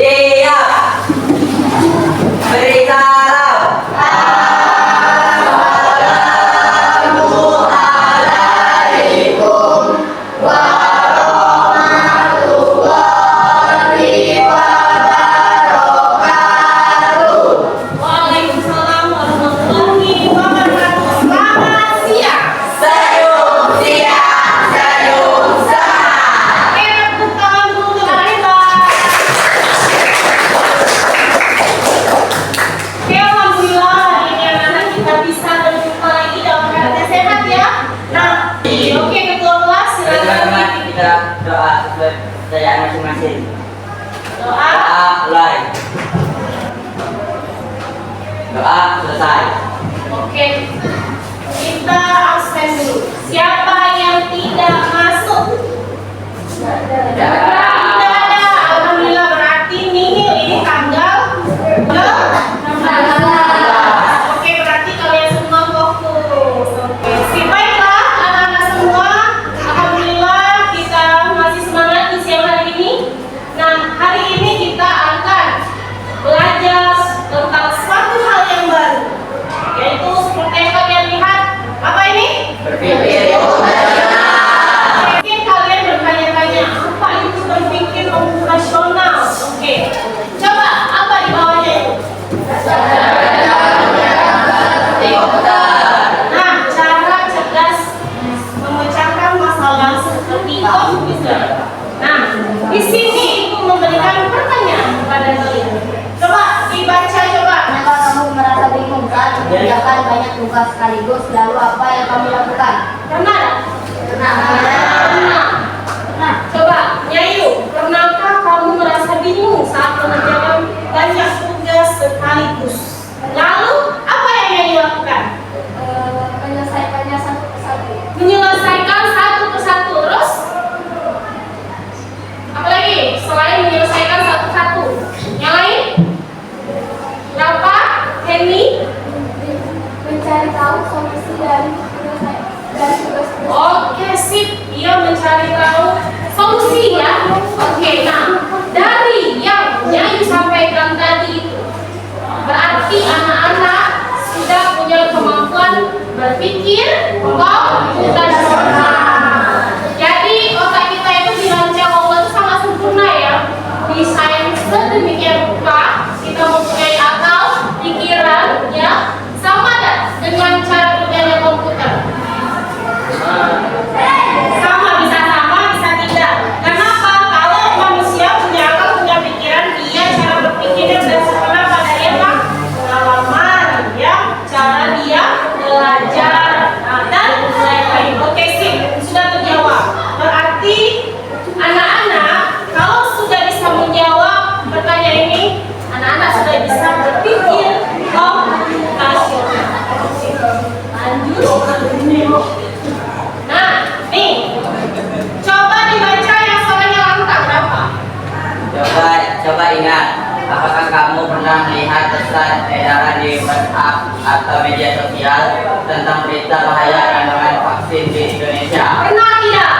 Iya. Beri salam. Assalamualaikum warahmatullahi wabarakatuh. Waalaikumsalam warahmatullahi wabarakatuh. Selamat siang. Senyum siang, senyum sehat. Oke, tepuk tangan dulu untuk Arifah. Oke, alhamdulillah hari ini anak-anak kita bisa berjumpa lagi dalam keadaan sehat ya. Nah, oke ketua kelas silakan Teman-teman, kita doa percayaan masing-masing. doa. Doa mulai. Doa selesai. Oke, kita absen dulu. Siapa yang tidak masuk? Tidak ada. Alhamdulillah berarti nihil ini tanggal Oke, berarti kalian semua fokus. Oke, baiklah anak-anak semua. Alhamdulillah kita masih semangat di siang hari ini. Nah, hari ini kita akan belajar tentang suatu hal yang baru, yaitu seperti yang kalian lihat. Apa ini? Berpikir Mungkin kalian bertanya-tanya, apa itu berpikir operasional? Oke, coba apa di bawahnya itu? Nah, cara cerdas memecahkan masalah seperti komputer. Nah, di sini ibu memberikan pertanyaan kepada kalian. Coba dibaca coba. Kenapa kamu merasa bingung saat mengerjakan banyak tugas sekaligus? Lalu apa yang kamu lakukan? Benar? Nah, coba Nyayu, pernahkah kamu merasa bingung saat mengerjakan banyak tugas sekaligus? Lalu apa yang Nyayu lakukan? Menyelesaikannya satu persatu. Menyelesaikan satu persatu. Terus apa lagi selain menyelesaikan satu-satu? Yang lain? Berapa? Henry? Mencari tahu solusi dari tugas. Oke, sip. Dia mencari tahu solusi ya. Oke, nah dari yang Nyayu sampaikan tadi itu berarti anak-anak sudah punya kemampuan berpikir komputasional. Jadi otak kita itu dirancang Allah itu sangat sempurna ya. Desain sedemikian rupa kita mempunyai akal, pikiran ya, sama dah dengan cara kerjanya komputer. Sama, bisa tidak. Kenapa? Kalau manusia punya akal, punya pikiran, dia cara berpikirnya berdasarkan pada era pengalaman, ya, cara dia belajar dan lain-lain. Oke, sip, sudah terjawab. Berarti anak-anak kalau sudah bisa menjawab pertanyaan ini, anak-anak sudah bisa berpikir komputasional. Lanjut. Nah, nih, coba dibaca yang soalnya lantang berapa? Coba ingat, apakah kamu pernah melihat pesan edaran di WhatsApp atau media sosial tentang berita bahaya kandungan vaksin di Indonesia? Pernah tidak?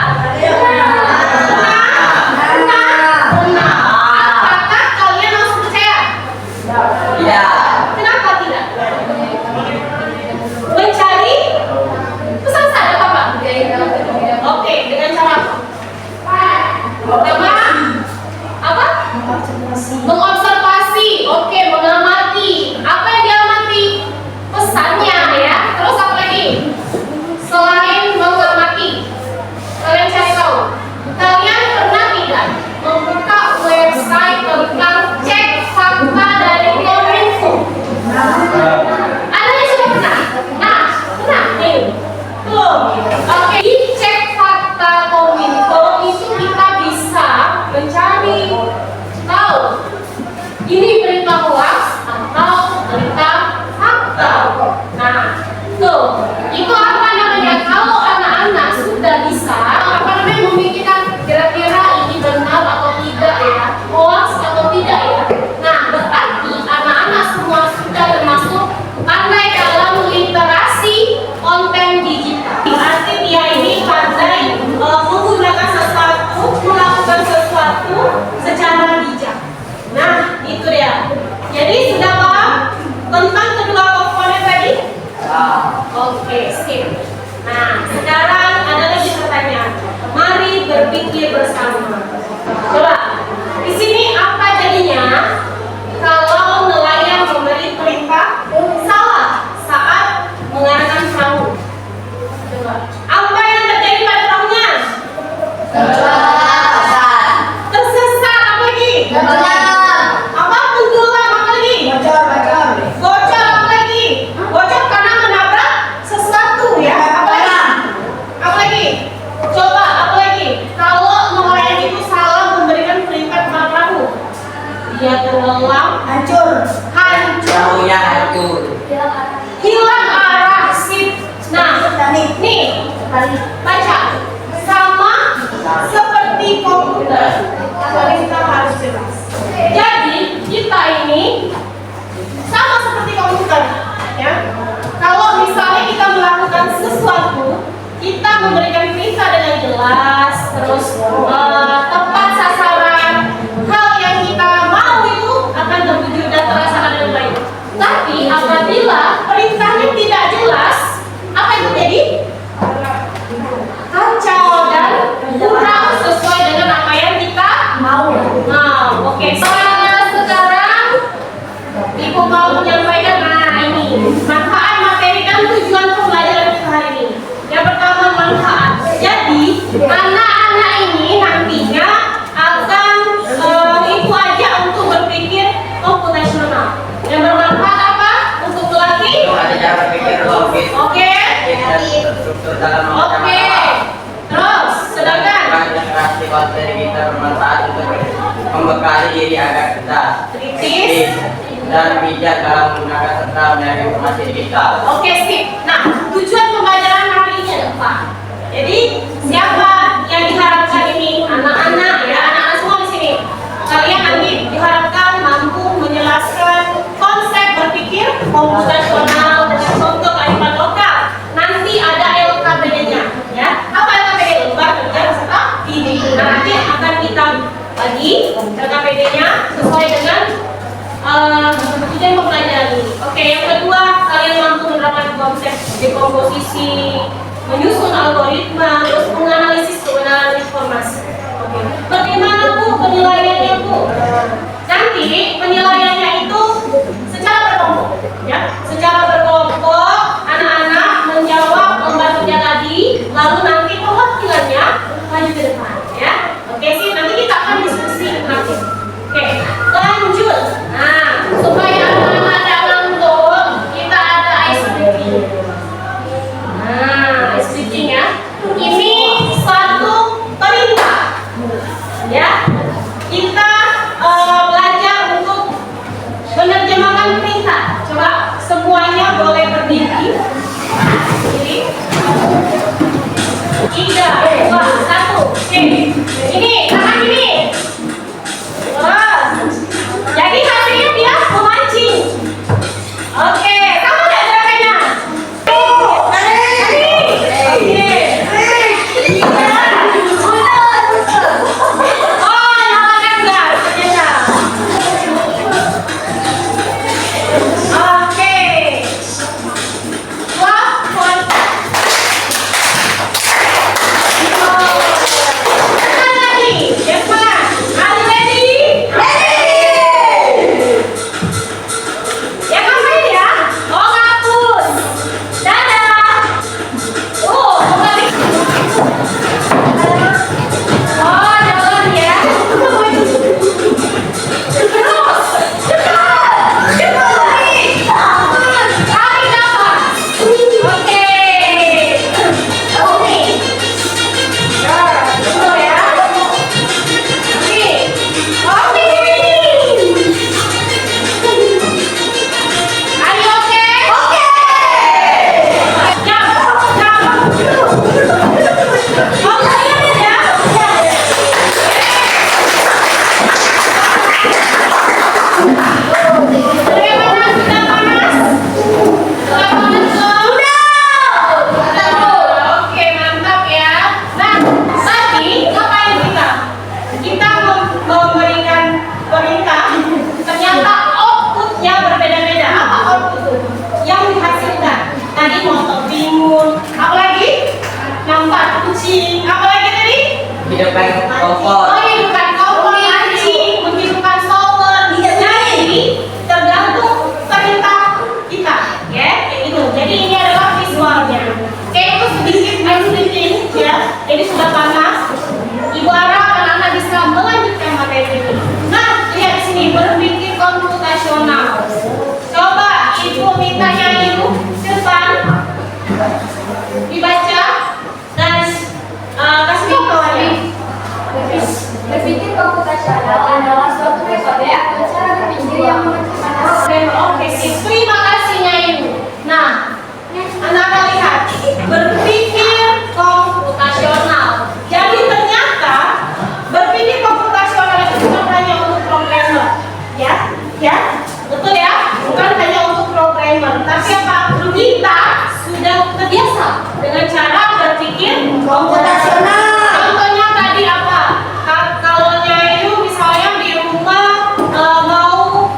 Pernah. Apakah kalian langsung percaya? Tidak. Kenapa tidak? Mencari pesan saja apa? Oke, dengan cara apa? Apa? Mengobservasi. Oke, mengamati. Apa yang diamati? Pesannya ya. Terus apa lagi? Selain mengamati, berpikir bersama. Coba, di sini apa jadinya kalau nelayan memberi perintah salah saat mengarahkan perahu? Coba, apa yang terjadi pada perahunya? Tersesat, apa lagi? Apa tenggelam, apa lagi? Bocor, apa lagi? Bocor karena menabrak sesuatu ya. Apa lagi? Coba, apa lagi? Kalau nelayan itu salah memberikan perintah kepada perahu, dia tenggelam, hancur, Perahunya hancur. hilang arah. Sip. Nah, nih, baca. Sama seperti komputer, kita harus jelas. Jadi kita ini sama seperti komputer, ya. Kalau misalnya kita melakukan sesuatu, kita memberikan perintah dengan jelas, terus tepat sasaran, hal yang kita mau itu akan terwujud dan terlaksana dengan baik. Tapi apabila perintahnya tidak jelas, apa yang terjadi? Kacau dan kurang sesuai dengan apa yang kita mau. Oke. Sekarang Ibu mau menyampaikan ini manfaat materi dan tujuan pembelajaran kita hari ini. Yang pertama, manfaat. Jadi anak-anak ini nantinya akan itu aja untuk berpikir komputasional. Yang bermanfaat apa? Untuk melatih. Ada cara berpikir logis. Oke. Dan terstruktur dalam Oke. Terus, sedangkan generasi materi kita bermanfaat untuk membekali diri agar kita kritis dan bijak dalam menggunakan serta mencari informasi digital. Oke, sip. Nah, tujuan pembelajaran hari ini apa? Jadi, siapa yang diharapkan ini? Anak-anak, ya, anak-anak semua di sini. Kalian nanti diharapkan mampu menjelaskan konsep berpikir komputasional dengan contoh kalimat lokal. Nanti ada LKPD-nya, ya. Apa LKPD? Lembar kerja peserta didik. Nah, nanti akan kita bagi LKPD-nya sesuai dengan tujuan pembelajaran ini. Oke, yang kedua, kalian mampu menerapkan konsep dekomposisi, menyusun algoritma, terus menganalisis kebenaran informasi. Oke, bagaimana Bu penilaiannya Bu? Nanti penilaiannya itu secara berkelompok, ya. Secara berkelompok, anak-anak menjawab lembar kerja tadi, lalu nanti perwakilannya maju ke depan, ya. Oke sih, nanti kita akan diskusi nanti. Oke, lanjut. Nah, supaya anak-anak tidak ngantuk, kita ada ice breaking. Nah, ice breaking ya. menghidupkan kompor. Menghidupkan kompor, mancing, menghidupkan shower. Jadi tergantung perintah kita, ya, kayak gitu. Jadi ini adalah visualnya. Oke, itu sedikit explaining, ya. Ini sudah panas. Ibu harap anak-anak bisa melanjutkan materi ini. Nah, lihat sini, berpikir komputasional. Coba ibu mintanya ibu depan dibaca dan kasih kawannya. Berpikir komputasional adalah suatu metode atau cara berpikir yang menggunakan Oke, terima kasihnya ibu. Nah, anak-anak lihat, berpikir komputasional. Jadi ternyata berpikir komputasional itu bukan hanya untuk programmer, ya, betul ya, bukan hanya untuk programmer. Tapi apa? Kita sudah terbiasa dengan cara berpikir komputasional. Contohnya tadi apa? Kalau itu misalnya di rumah mau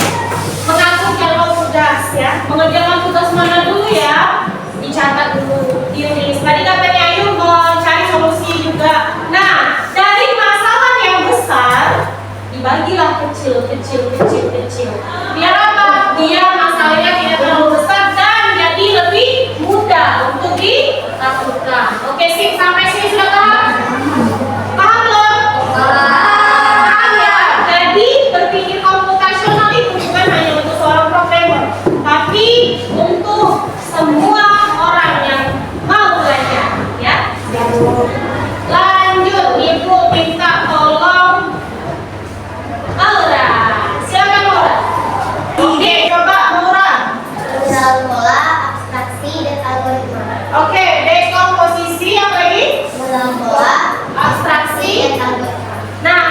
mengatur tugas, ya, mengerjakan tugas mana dulu ya, dicatat dulu, ditulis. Tadi katanya Ayu mau cari solusi juga. Nah, dari masalah yang besar dibagilah kecil. Biar apa? Biar masalahnya tidak terlalu besar dan jadi lebih mudah untuk dilakukan. Oke, sip, sampai sini sudah paham? Paham belum? Paham ya. Jadi berpikir komputasional itu bukan hanya untuk seorang programmer, tapi untuk semua orang yang mau belajar, ya. Lanjut, ibu minta tolong Laura. Silakan Laura. Oke, coba Laura. mengenal pola, abstraksi, dan algoritma. Oke, dekomposisi apa lagi? Mengenal pola, abstraksi, dan algoritma. Nah,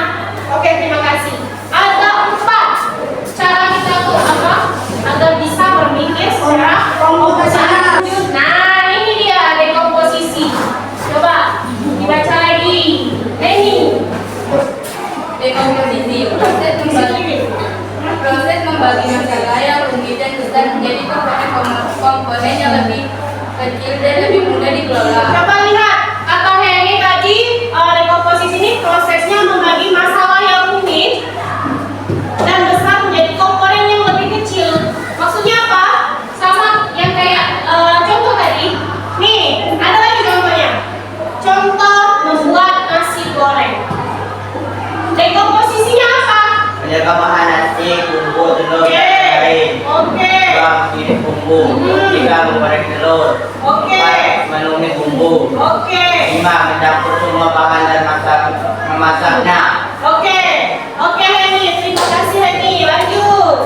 oke, terima kasih. Ada 4 cara kita tuh apa? Agar bisa berpikir secara komputasional. Nah, ini dia dekomposisi. Coba dibaca lagi. Ini. Dekomposisi proses membagi masalah yang rumit dan besar menjadi komponen yang lebih kecil dan lebih mudah dikelola. Coba lihat kata Henny tadi, dekomposisi ini prosesnya membagi masalah yang rumit dan besar menjadi komponen yang lebih kecil. Maksudnya apa? Sama yang kayak contoh tadi. Nih, ada lagi contohnya. Contoh membuat nasi goreng. Dekomposisinya apa? Menjaga bahan nasi, bumbu, telur, Oke. dan lain. Oke. 2. Pilih bumbu. 3. Menggoreng telur. Oke. 4. Menumis bumbu. Oke. 5. Mencampur semua bahan dan memasaknya. Oke. Oke, Henny. Terima kasih, Henny. Lanjut.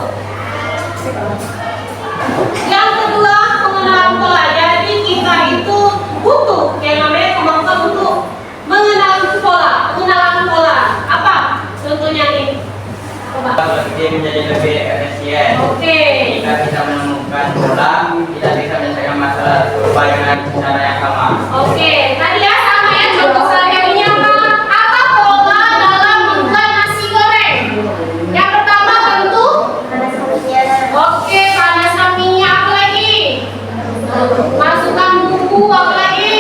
Yang kedua, pengenalan pola. Jadi kita itu butuh yang namanya kemampuan untuk mengenal pola. Apa? Contohnya nih. Coba. Dia menjadi lebih efisien. Oke. Jika kita menemukan pola, kita bisa menyelesaikan masalah serupa dengan cara yang sama. Oke. Tadi ya sama ya contoh sehari-harinya apa? Apa pola dalam membuat nasi goreng? Yang pertama tentu. Oke, panaskan minyak. Apa lagi? Masukkan bumbu. Apa lagi?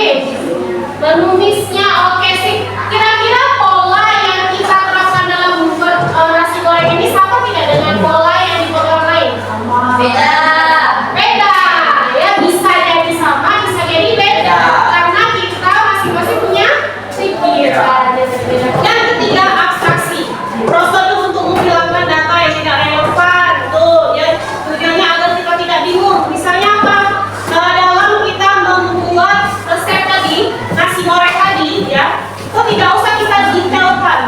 Menumisnya. Oke sih. Kira-kira pola yang kita terapkan dalam membuat nasi goreng ini sama tidak dengan pola yang dibuat orang lain? Beda. Beda. Ya, bisa jadi sama, bisa jadi beda. Karena kita masing-masing punya pikiran. Yang ketiga, abstraksi. Prosedur untuk menghilangkan data yang tidak relevan. Tuh, ya, tujuannya agar kita tidak bingung. Misalnya apa? Dalam kita membuat resep tadi, nasi goreng tadi, ya, itu tidak usah kita detailkan.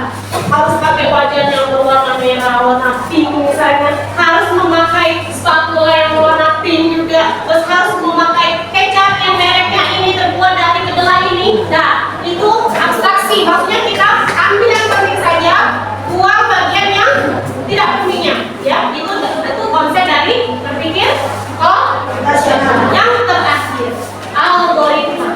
Harus pakai wajan yang berwarna merah, warna pink misalnya. Harus memakai spatula yang berwarna pink juga. Terus harus memakai kecap yang mereknya ini terbuat dari kedelai ini. Nah, itu abstraksi. Maksudnya kita ambil yang penting saja, buang bagian yang tidak pentingnya. Ya, itu konsep dari berpikir komputasional. Yang terakhir, algoritma.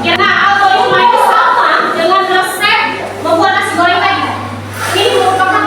Ya, nah, algoritma itu sama dengan resep membuat nasi goreng tadi. Ini merupakan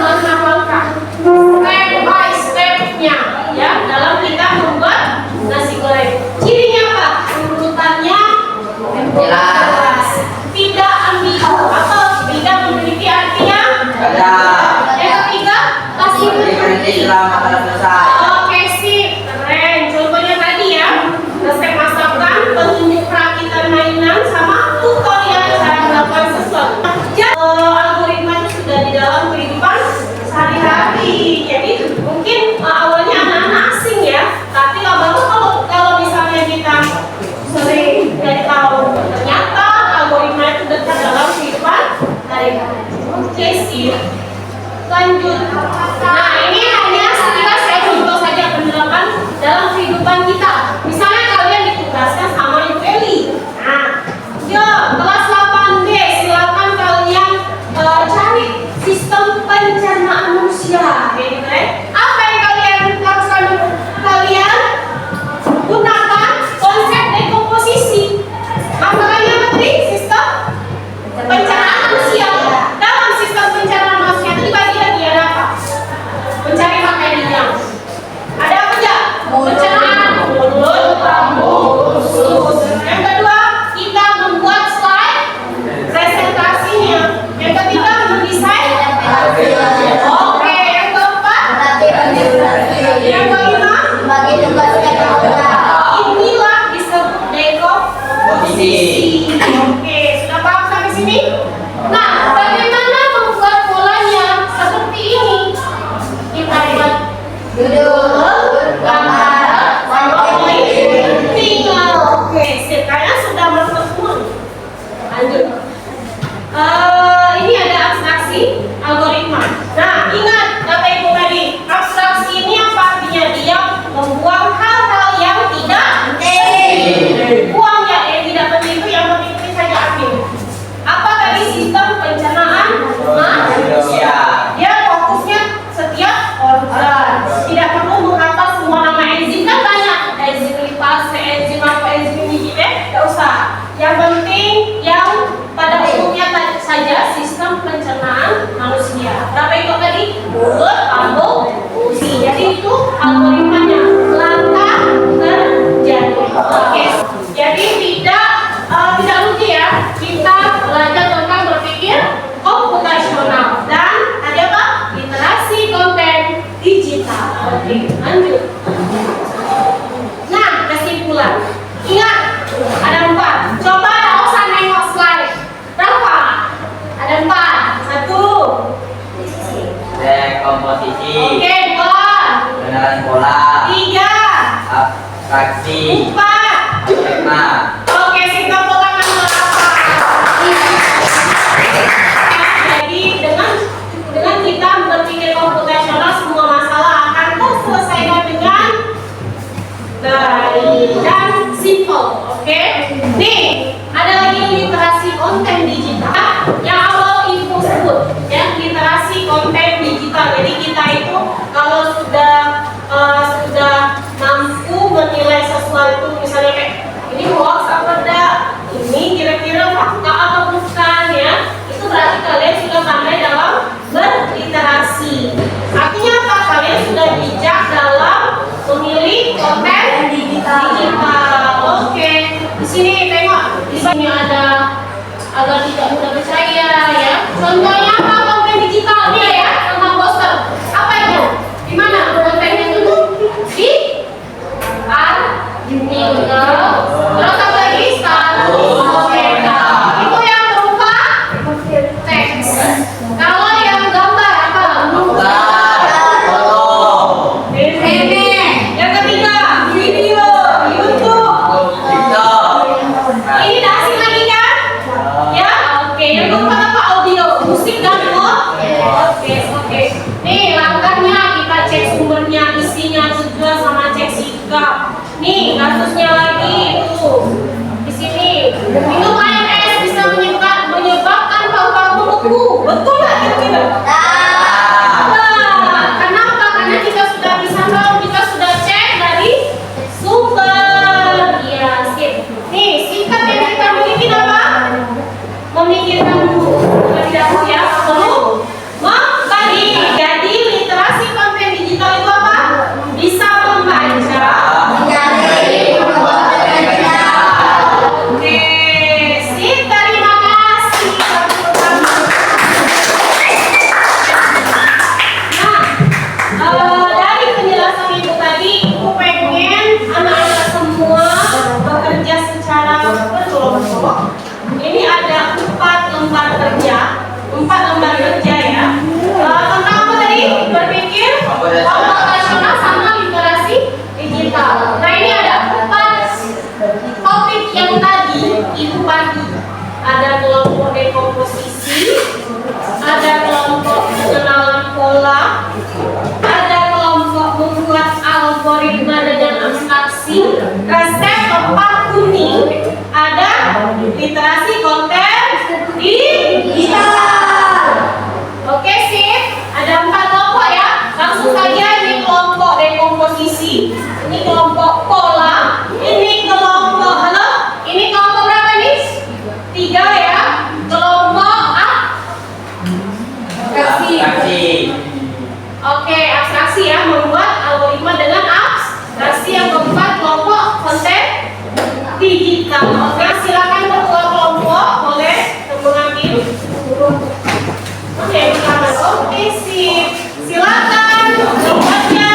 sini. Nah, bagaimana membuat polanya seperti ini? Kita buat Duduk, gambar, tinggal. Oke, sekarang sudah masuk semua. Lanjut. Ini ada abstraksi algoritma. Nah, ingat kata ibu tadi, abstraksi ini apa artinya? Dia membuang hal-hal yang tidak penting. Buang ya, yang tidak penting itu yang penting saja ambil. Apa tadi sistem pencernaan manusia? Dia fokusnya setiap organ. Tidak perlu menghafal semua nama enzim, kan banyak enzim lipase, enzim apa, enzim ini gitu, tidak usah. Yang penting yang pada umumnya saja sistem pencernaan manusia. Berapa itu tadi? Mulut, lambung, usi. Jadi itu algoritmanya, langkah terjadi. Oke. Jadi tidak lucu ya. Kita belajar tentang berpikir komputasional dan ada apa? Literasi konten digital. Oke, lanjut. Nah, kesimpulan. Ingat, ada 4. Coba tidak usah nengok slide. Berapa? Ada 4. 1. Dekomposisi, Oke, 2. pengenalan pola, 3. abstraksi, 4. algoritma. Oke, kita potongan berapa? Jadi dengan kita berpikir komputasional, semua masalah akan terselesaikan dengan baik dan simple. Oke? Nih, ada lagi literasi konten digital yang awal info sebut ya, literasi konten digital. Jadi kita itu kalau sudah mampu menilai sesuatu, misalnya kayak ini hoax apa enggak, ini kira-kira fakta atau bukan ya, itu berarti kalian sudah pandai dalam berliterasi. Artinya apa? Kalian sudah bijak dalam memilih konten digital. Oke, di sini tengok, di sini ada agar tidak mudah percaya ya. Contohnya apa konten digital dia ya, tentang poster. Apa itu? Di mana kontennya itu? Di artikel. Terus apa lagi? Status. Oke, nah, itu yang berupa teks. Kalau yang gambar apa? Foto, Yang ketiga, video, YouTube. TikTok. Ini dah asing lagi kan? Ya, oke. Yang keempat apa? Audio, musik dan oke. Nih langkahnya kita cek sumbernya, isinya, tujuan sama cek sikap. Nih kasusnya lagi itu di sini. Minum air es bisa menyebabkan paru-paru beku. Betul nggak kira-kira? Kenapa? Karena kita sudah bisa tahu, kita sudah cek dari sumber. Iya, sip. Nih, singkat yang kita bikin apa? Memikirkan dulu. Terlebih dahulu ya, perlu membagi. Jadi literasi konten digital itu apa? Bisa membaca. Oke, sip. Terima kasih. Nah, dari penjelasan ibu tadi, ibu pengen anak-anak semua bekerja secara berkelompok. Ini ada 4 lembar kerja ya. Tentang apa tadi? Berpikir komputasional sama literasi digital. Nah, ini ada 4 topik yang tadi ibu bagi. Ada kelompok dekomposisi, ada kelompok pengenalan pola, ada kelompok membuat algoritma dengan abstraksi, resep tempat kuning, ada literasi konten digital. Oke sip, ada 4 kelompok ya. Langsung saja, ini kelompok dekomposisi, ini kelompok pola, ini kelompok ini kelompok berapa nih? 3 ya. Kelompok abstraksi. Oke, abstraksi ya, membuat algoritma dengan abstraksi. Yang keempat kelompok konten digital. Oke, silakan ketua kelompok boleh mengambil. Oke, pertama. Oke, sip. Silakan. Kelompoknya.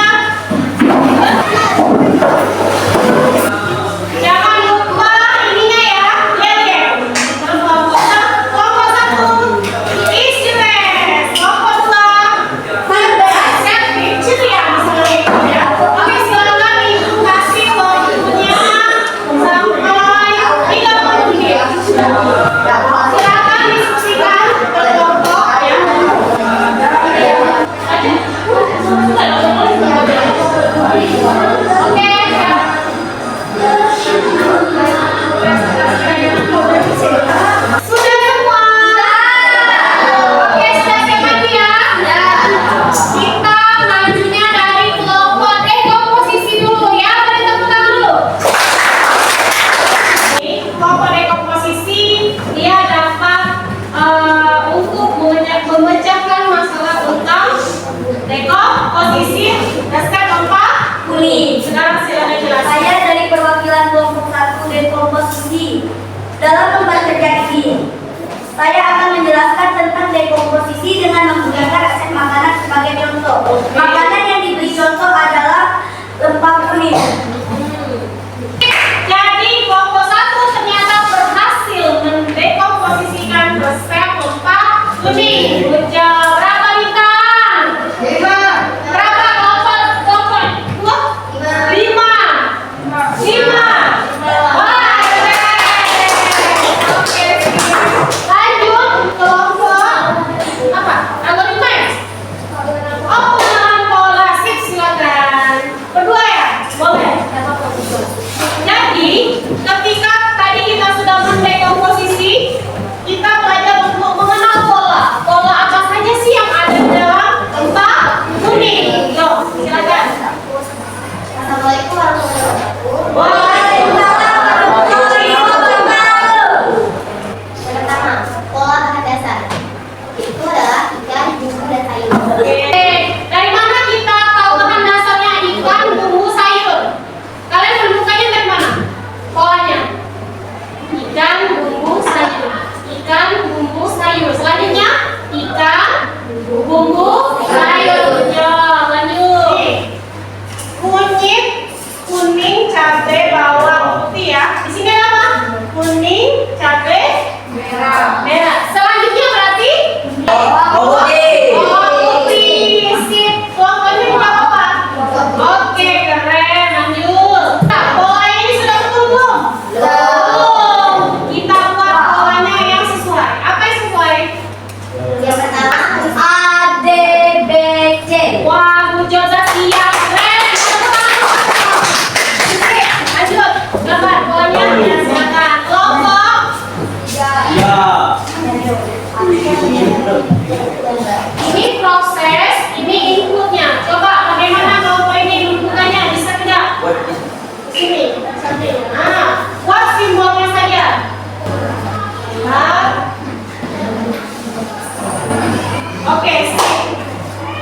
Oke. Sudah semua? Oke, sudah siap lagi ya? Kita majunya dari kelompok dekomposisi dulu ya. Beri tepuk tangan dulu. Kelompok dekomposisi dia dapat untuk memecahkan masalah tentang dekomposisi dasar gempa bumi. Sekarang silakan jelaskan. Saya dari perwakilan kelompok 1 dekomposisi. Dalam lembar kerja ini, saya akan menjelaskan tentang dekomposisi dengan menggunakan resep makanan sebagai contoh. Makanan yang diberi contoh adalah lempak kuning. Jadi kelompok 1 ternyata berhasil mendekomposisikan resep lempak kuning. Ujar berapa bintang? 5. Berapa kelompok? 2? 5. 5. Wah, oke. Lanjut kelompok apa? Algoritma ya? Oh, pengenalan pola. Sip, silakan. Berdua ya? Boleh. Jadi, ketika tadi kita sudah mendekomposisi, kita belajar untuk mengenal pola. Pola apa saja sih yang ada di dalam lempak kuning? Yo, silakan. Assalamualaikum warahmatullahi wabarakatuh. Waalaikumsalam warahmatullahi wabarakatuh. Pertama, pola bahan dasar. Itu adalah ikan, bumbu, dan sayur. Oke, dari mana kita tahu bahan dasarnya ikan, bumbu, sayur? Kalian menemukannya dari mana? Polanya. Ikan, bumbu, sayur. Ikan, bumbu, sayur. Selanjutnya, ikan, bumbu, sayur. Ya, lanjut. Kunyit, kuning, cabai, bawang putih ya. Di sini ada apa? Kuning, cabai, merah. Merah. Selanjutnya berarti Oke. oh, putih. Sip. Kelompoknya juga apa? Oke, keren. Lanjut. Nah, pola ini sudah betul belum? Belum. Kita buat polanya yang sesuai. Apa yang sesuai? Yang pertama, A, D, B, C. Wah, Bu Joza siap. Keren. Oke, lanjut. Gambar polanya. Ya, silakan. Kelompok. Ya. Ini proses, ini inputnya. Coba bagaimana kelompok ini inputannya? Bisa tidak? Sini, samping. Nah, buat simbolnya saja. Lihat. Oke, sip.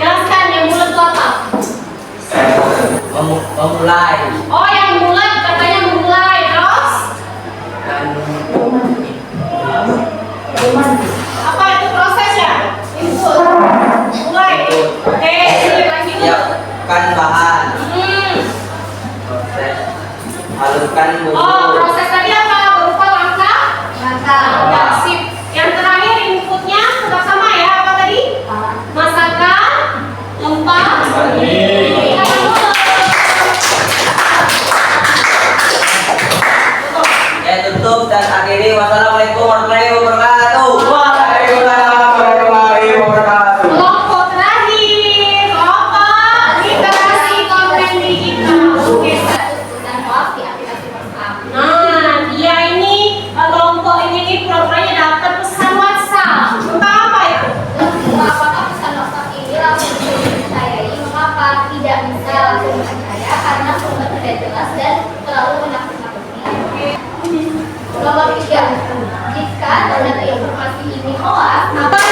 Jelaskan yang bulat itu apa? Memulai. Oh, yang bulat katanya memulai. Terus? Apa itu prosesnya? Input. Mulai. Oke, sini lagi dulu. Siapkan bahan. Proses. Haluskan bumbu. Oh, proses tadi apa? Berupa langkah? Ya, sip. Yang terakhir inputnya tetap sama ya, apa tadi? Masakan, lempak, Ya, tutup dan akhiri. Wassalamualaikum warahmatullahi wabarakatuh. Waalaikumsalam warahmatullahi wabarakatuh. kelompok terakhir, kelompok literasi konten digital. Oke. Nah, dia ini kelompok ini programnya dapat pesan WhatsApp. Tentang apa itu? Apakah pesan WhatsApp ini langsung dipercayai? Mengapa tidak bisa langsung dipercaya? Karena sumber tidak jelas dan terlalu menakut-nakuti. Nomor 3, jika ternyata informasi ini hoax, maka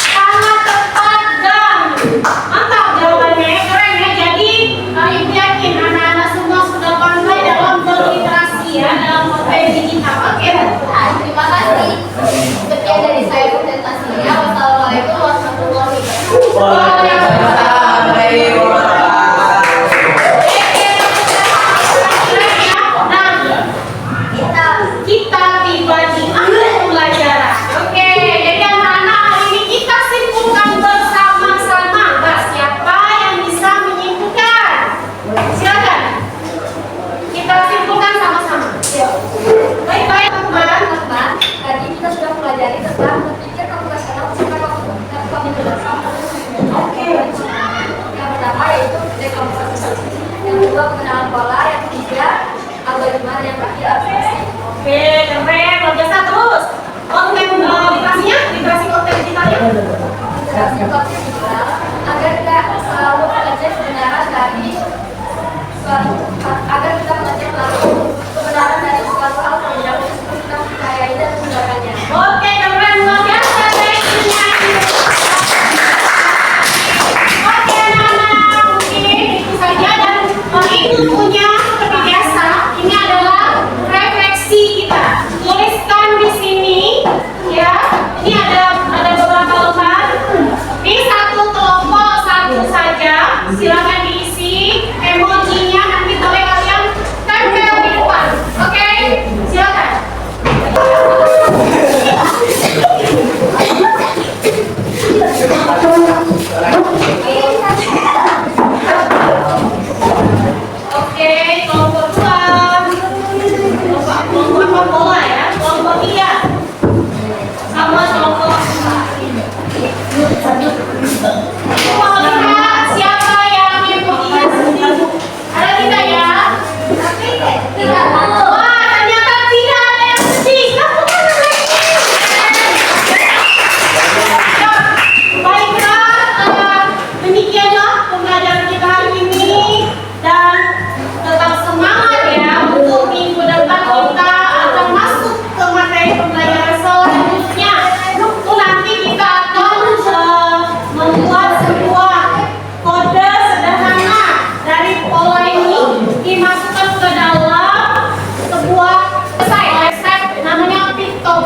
Sangat tepat dan mantap jawabannya, keren ya. Jadi ibu yakin anak-anak semua sudah pandai dalam berliterasi ya, dalam konten digital. Oke. terima kasih. Sekian dari saya presentasinya. Wassalamualaikum warahmatullahi wabarakatuh. Waalaikumsalam warahmatullahi wabarakatuh. Nah, kita tiba di akhir pembelajaran. Oke, jadi anak-anak hari ini kita simpulkan bersama-sama. Nah, siapa yang bisa menyimpulkan? Silakan. Kita simpulkan sama-sama. Yuk.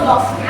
loh.